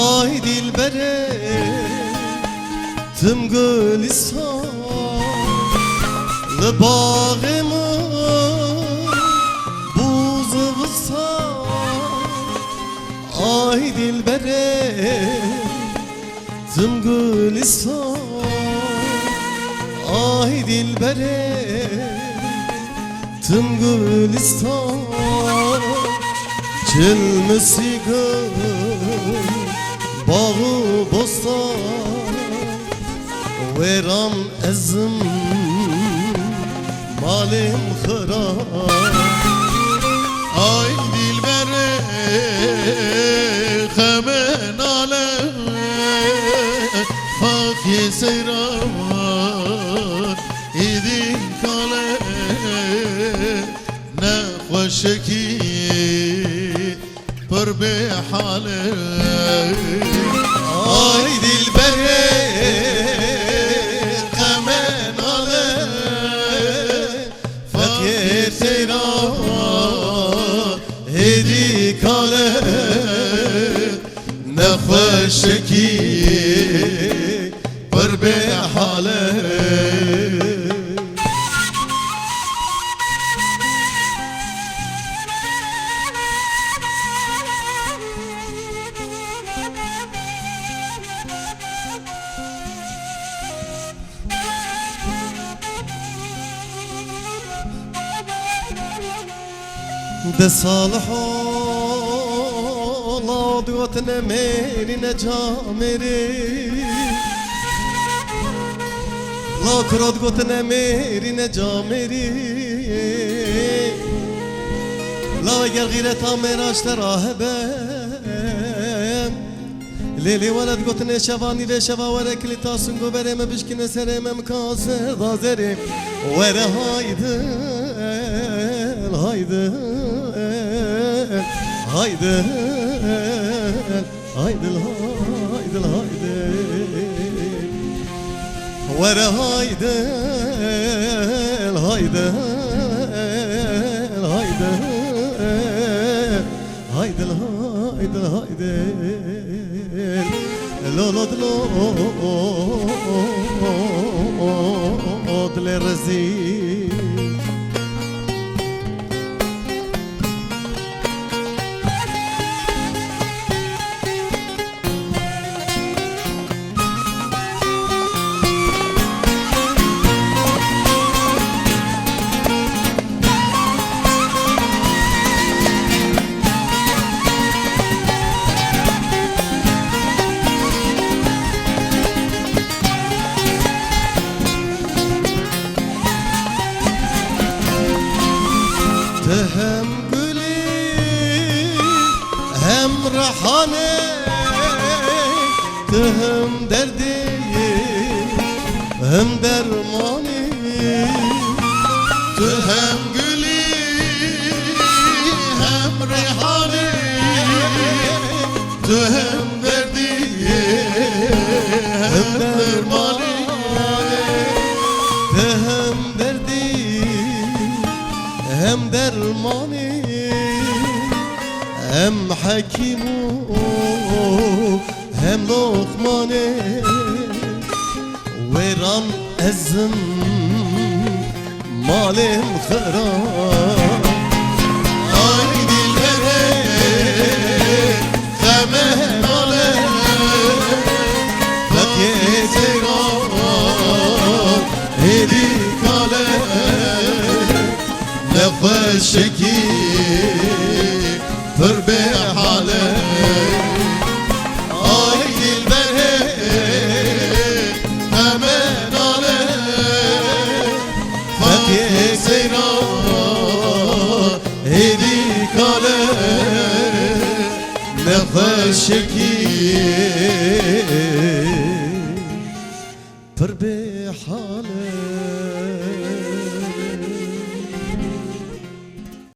Ay dilbere tüm gülistan Bağımı buzuvsan Ay dilbere tüm gülistan Ay dilbere tüm gülistan Çılmısı gül bağı bostan Veran ezim malim xırab Ay dilbere xemen ale Fakye seyran idin kale Ne xoşeki پر به حاله Ay dilbere غمن آله fakir seyran hedi kale nefeşeki پر به حاله ده صالح الله دوتنا ميري نجا ميري لا كرد قوتنا ميري نجا ميري لا وگر غيرة ميراش تراهبم ليلي ولد قوتنا شفاني لي شفا ورك لي تاسنقو بريم بشكنا سريم مكاسر ضازري ورا هايدل هايدل هايدل هايدل هايدل هايدل ورا هايدل هايدل هايدل هايدل هايدل هايدل لو لو الرزيق هم گلی هم رحانه هم دردی هم درمانی هم گلی هم ریحانی هم دردی هم درمانی هم دردی هم درمانی هم حکیم هم لقمانی ویران ازم مالم خراب Ay dilbere غمن آله fakir seyran hedi kale نفشکی پر به حاله آی دلبره همه ناله fakir سیران hedi kale nefeşeki per be hale